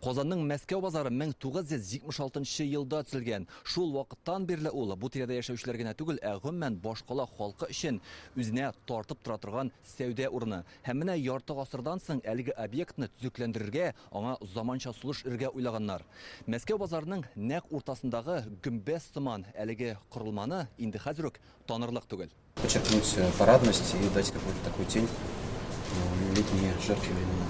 Қазанның Мәскәү базары 1976 елда төзелгән. Шул вакыттан бирле ул бу тирәдә яшәүчеләр генә түгел, гомумән башкала халкы өчен үзенә тартып тора торган сәүдә урыны. Һәм менә ярты гасырдан соң әлеге объектны төзекләндерергә, аңа заманча сулыш иргә уйлаганнар. Мәскәү базарының нәкъ уртасындагы гөмбәз сыман әлеге корылманы инде хәзер үк танырлык түгел. Подчеркнуть парадность и дать какую-то такую тень летние жаркие времена.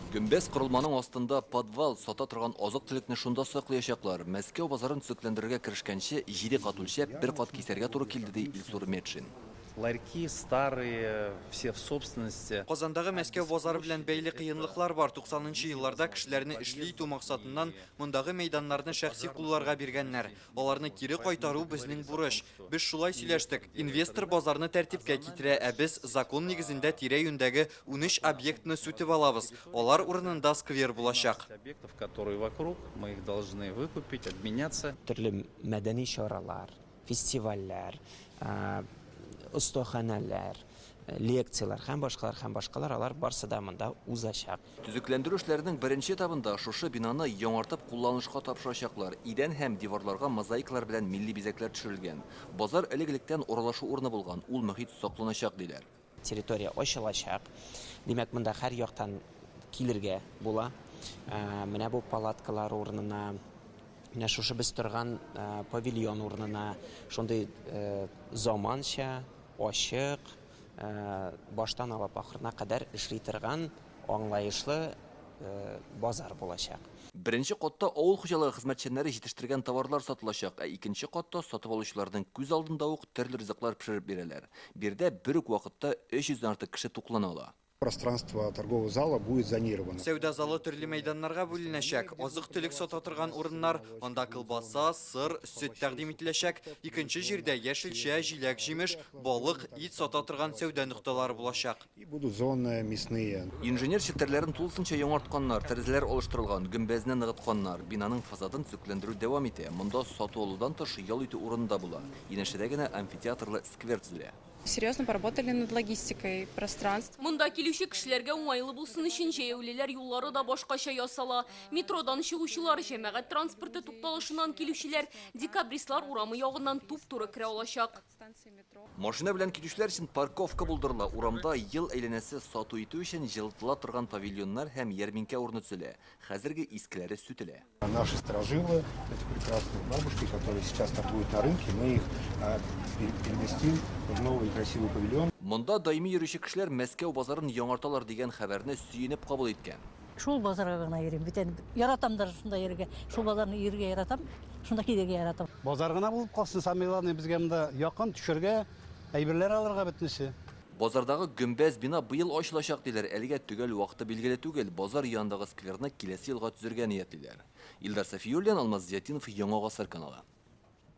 Гөмбәз корылманың астында подвал, сата торган азык-төлекне шунда саклаячаклар. Мәскәү базарын төзекләндерергә керешкәнче 7 кат үлчәп, 1 кат кисәргә туры килде, ди Илсур Метшин. Ларьки старые, все в собственности. Казандагы Мәскәү базары белән бәйле кыенлыклар бар. 90-нчы елларда кешеләрне эшли итү максатыннан мондагы мәйданнарны шәхси кулларга биргәннәр. Аларны кире кайтару безнең бурыч. Без шулай сөйләштек. Инвестор базарны тәртипкә китерә, ә без закон нигезендә тирә-юньдәге 13 объектны сүтеп алабыз. Алар урынында сквер булачак. Объектов, которые вокруг, мы их должны выкупить, обменяться. Төрле мәдәни чаралар, фестивальләр, остаханәләр, лекциялар һәм башкалар алар барсы да монда узачак. Төзекләндерү эшләренең беренче этабында шушы бинаны яңартып кулланышка тапшырачаклар. Идән һәм диварларга мозаикалар белән милли бизәкләр төшерелгән. Базар элек-электән уралашу урыны булган, ул мөхит сакланачак диләр. Территория ачылачак. Димәк, монда һәр яктан килергә була. Менә бу палаткалар урынына, менә шушы без торган павильон урынына шундый заманча, ачык, баштан алып ахырына кадәр эшли торган аңлаешлы базар булачак. Беренче катта авыл хуҗалыгы хезмәтчәннәре җитештергән товарлар сатылачак, икенче катта сатып алучыларның күз алдында ук төрле ризыклар пешереп бирәләр. Бирдә бер үк вакытта 300 дан артык кеше туклана ала. Пространство торгового зала будет зонировано. Сәүдә залы төрле мәйданнарга бүленәчәк. Азык-төлек сата торган урыннар, анда колбаса, сыр, сөт тәкъдим ителәчәк. Икенче җирдә яшелчә, җиләк, җимеш, балык, ит сата торган сәүдә нукталары булачак. И будут зоны мясные. Инженер челтәрләрен тулысынча яңартканнар, тәрәзәләр алыштырылган, гөмбәзне ныгытканнар. Бинаның фасадын төзекләндерү дәвам итә. Монда сату алудан тыш ял итү урынында була. Янәшәдә генә амфитеатрлы сквер төзелә. Серьезно поработали над логистикой пространств. Монда килүче кешеләргә уңайлы булсын өчен җәяүлеләр юллары да башкача ясала. Метродан чыгучылар, җәмәгать транспорты тукталышыннан килүчеләр, декабристлар урамы ягыннан туп-туры керә алачак. Машина белән китүчеләр өчен парковка булдырыла. Урамда ел әйләнәсе сату итү өчен җылытыла торган павильоннар һәм ярминкә урыны төзелә. Хәзерге искеләре сүтелә. Наши сторожилы, эти прекрасные бабушки, которые сейчас торгуют на рынке, мы их переместим в новый красивый павильон. Монда даими йөрүче кешеләр Мәскәү базарын яңарталар дигән хәбәрне сөенеп кабул иткән. Шул базарга гына йөрим. Бүтән яратам да шунда йөрергә. Шул базарны йөрергә яратам, шунда килергә яратам. Базар гына булып калсын, самыйларны безгә монда якын төшергә, әйберләр алырга бетмесе. Базардагы гөмбәз бина быел ачылачак диләр. Әлегә төгәл вакыты билгеле түгел. Базар янындагы скверны киләсе елга төзергә ниятлиләр. Илдар Сафиуллин, Алмаз Зиятдинов, Яңа Гасыр каналы.